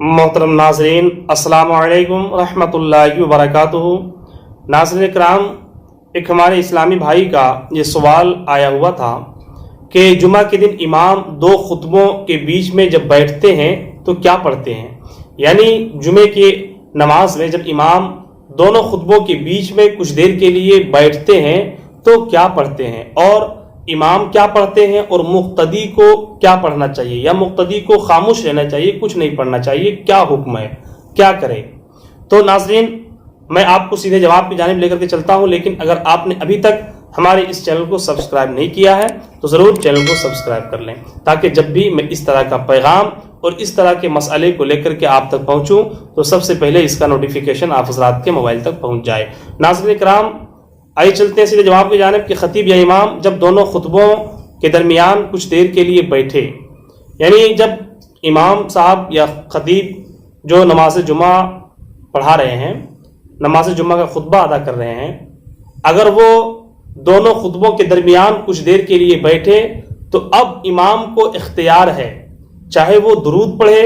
मोहतरम नाजरीन, अस्सलामु अलैकुम रहमतुल्लाहि व बरकातुहू। नाज़रीन कराम, एक हमारे इस्लामी भाई का ये सवाल आया हुआ था कि जुमा के दिन इमाम दो खुतबों के बीच में जब बैठते हैं तो क्या पढ़ते हैं। यानी जुमे की नमाज में जब इमाम दोनों खुतबों के बीच में कुछ देर के लिए बैठते हैं तो क्या पढ़ते हैं, और इमाम क्या पढ़ते हैं, और मुक्तदी को क्या पढ़ना चाहिए या मुक्तदी को खामोश रहना चाहिए, कुछ नहीं पढ़ना चाहिए, क्या हुक्म है, क्या करें। तो नाज़रीन, मैं आपको सीधे जवाब की जानिब लेकर के चलता हूं, लेकिन अगर आपने अभी तक हमारे इस चैनल को सब्सक्राइब नहीं किया है तो ज़रूर चैनल को सब्सक्राइब कर लें, ताकि जब भी मैं इस तरह का पैगाम और इस तरह के मसले को लेकर के आप तक पहुंचूं तो सबसे पहले इसका नोटिफिकेशन आप हज़रात के मोबाइल तक पहुंच जाए। नाज़रीन कराम, आइए चलते हैं सीधे जवाब की जानिब कि खतीब या इमाम जब दोनों खुतबों के दरमियान कुछ देर के लिए बैठे, यानी जब इमाम साहब या खतीब जो नमाज जुमा पढ़ा रहे हैं, नमाज जुमा का खुतबा अदा कर रहे हैं, अगर वो दोनों खुतबों के दरमियान कुछ देर के लिए बैठे तो अब इमाम को इख्तियार है, चाहे वो दुरूद पढ़े,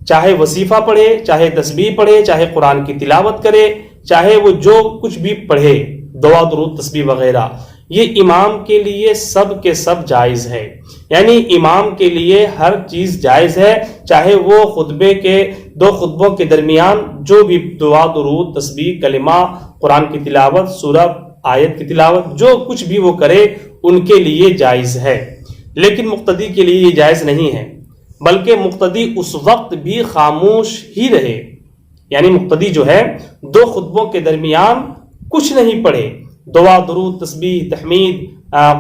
चाहे वजीफा पढ़े, चाहे तस्बीह पढ़े, चाहे कुरान की तिलावत करे, चाहे वो जो कुछ भी पढ़े, दुआ दुरूद तस्बीह वगैरह, ये इमाम के लिए सब के सब जायज़ है। यानी इमाम के लिए हर चीज़ जायज़ है, चाहे वो खुतबे के दो खुतबों के दरमियान जो भी दुआ दुरूद तस्बीह कलिमा कुरान की तिलावत सूरह आयत की तिलावत जो कुछ भी वो करे उनके लिए जायज़ है। लेकिन मुक्तदी के लिए ये जायज़ नहीं है, बल्कि मुक्तदी उस वक्त भी खामोश ही रहे। यानी मुक्तदी जो है दो खुतबों के दरमियान कुछ नहीं पढ़े, दुआ दुरूद तस्बीह तहमीद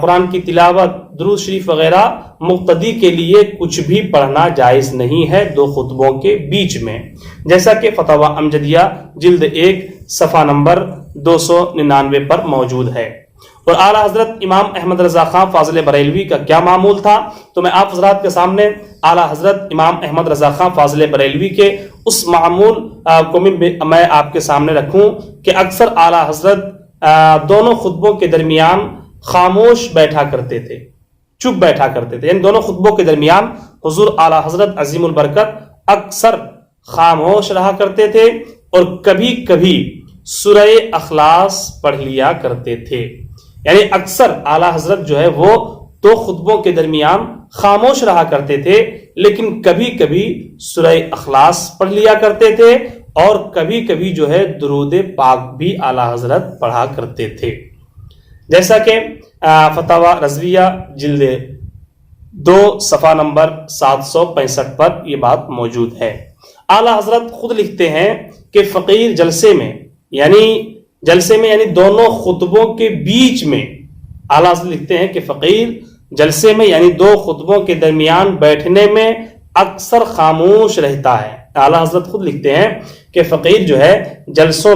कुरान की तिलावत दुरूद शरीफ वगैरह मुक्तदी के लिए कुछ भी पढ़ना जायज़ नहीं है दो खुतबों के बीच में, जैसा कि फतवा अमजदिया जिल्द 1 सफ़ा नंबर 299 पर मौजूद है। और आला हजरत इमाम अहमद रजा खां फाजिल बरेलवी का क्या मामूल था, तो मैं आप हजरात के सामने आला हजरत इमाम अहमद रजा खां फाजिल बरेलवी के उस मामूल को मैं आपके सामने रखूं कि अक्सर आला हजरत दोनों खुतबों के दरमियान खामोश बैठा करते थे, चुप बैठा करते थे। यानी दोनों खुतबों के दरमियान हुजूर आला हजरत अजीमुल बरकत अक्सर खामोश रहा करते थे और कभी कभी सूरह अखलास पढ़ लिया करते थे। यानी अक्सर आला हजरत जो है वो दो खुतबों के दरमियान खामोश रहा करते थे, लेकिन कभी कभी सूरह अखलास पढ़ लिया करते थे और कभी कभी जो है दुरूद पाक भी आला हजरत पढ़ा करते थे, जैसा कि फतवा रज़विया जिल्द 2 सफ़ा नंबर 765 पर यह बात मौजूद है। आला हजरत खुद लिखते हैं कि फ़कीर जलसे में यानी दोनों खुतबों के बीच में, आला हजरत लिखते हैं कि फ़कीर जलसे में यानी दो खुतबों के दरमियान बैठने में अक्सर खामोश रहता है। आला हजरत खुद लिखते हैं कि फ़कीर जो है जलसे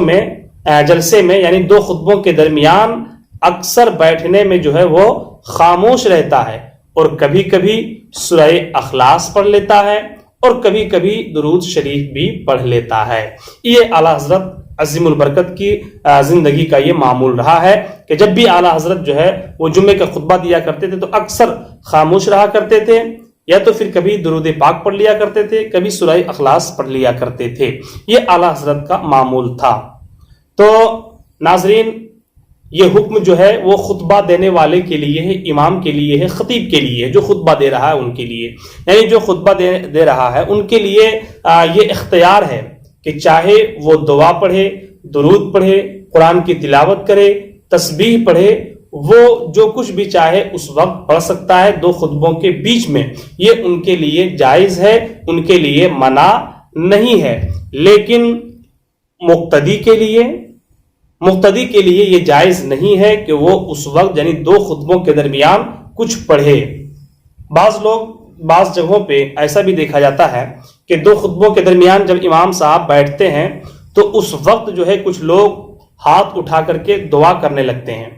में यानी दो खुतबों के दरमियान अक्सर बैठने में जो है वो खामोश रहता है और कभी कभी सूरह अखलास पढ़ लेता है और कभी कभी दुरूद शरीफ भी पढ़ लेता है। ये आला हजरत अजीमुल बरकत की जिंदगी का ये मामूल रहा है कि जब भी आला हजरत जो है वो जुम्मे का खुतबा दिया करते थे तो अक्सर खामोश रहा करते थे, या तो फिर कभी दुरूद पाक पढ़ लिया करते थे, कभी सूरह अखलास पढ़ लिया करते थे। ये आला हजरत का मामूल था। तो नाजरीन, ये हुक्म जो है वो खुतबा देने वाले के लिए है, इमाम के लिए है, खतीब के लिए है, जो खुतबा दे रहा है उनके लिए, यानी जो खुतबा दे रहा है उनके लिए ये इख्तियार है कि चाहे वो दुआ पढ़े, दुरूद पढ़े, कुरान की तिलावत करे, तस्बीह पढ़े, वो जो कुछ भी चाहे उस वक्त पढ़ सकता है दो खुतबों के बीच में। ये उनके लिए जायज़ है, उनके लिए मना नहीं है। लेकिन मुक्तदी के लिए ये जायज़ नहीं है कि वो उस वक्त यानी दो खुतबों के दरमियान कुछ पढ़े। बाज़ जगहों पे ऐसा भी देखा जाता है कि दो खुतबों के दरमियान जब इमाम साहब बैठते हैं तो उस वक्त जो है कुछ लोग हाथ उठा करके दुआ करने लगते हैं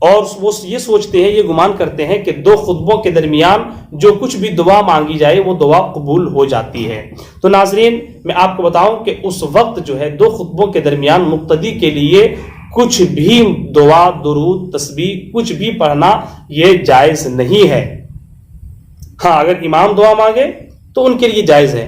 और वो ये सोचते हैं, ये गुमान करते हैं कि दो खुतबों के दरमियान जो कुछ भी दुआ मांगी जाए वो दुआ कबूल हो जाती है। तो नाजरीन, मैं आपको बताऊं कि उस वक्त जो है दो खुतबों के दरमियान मुक्तदी के लिए कुछ भी दुआ दुरूद तस्बीह कुछ भी पढ़ना ये जायज़ नहीं है। हाँ, अगर इमाम दुआ मांगे तो उनके लिए जायज़ है,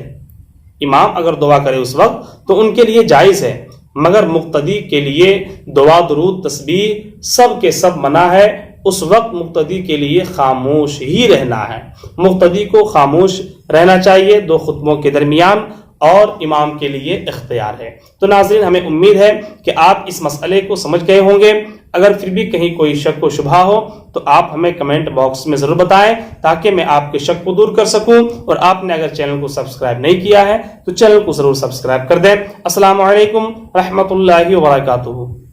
امام اگر دعا کرے اس وقت تو ان کے لیے جائز ہے، مگر مقتدی کے لیے دعا درود تسبیح سب کے سب منع ہے۔ اس وقت مقتدی کے لیے خاموش ہی رہنا ہے، مقتدی کو خاموش رہنا چاہیے دو خطبوں کے درمیان، اور امام کے لیے اختیار ہے۔ تو ناظرین، ہمیں امید ہے کہ آپ اس مسئلے کو سمجھ گئے ہوں گے۔ اگر پھر بھی کہیں کوئی شک و شبہ ہو تو آپ ہمیں کمنٹ باکس میں ضرور بتائیں تاکہ میں آپ کے شک کو دور کر سکوں، اور آپ نے اگر چینل کو سبسکرائب نہیں کیا ہے تو چینل کو ضرور سبسکرائب کر دیں۔ السلام علیکم رحمۃ اللہ وبرکاتہ۔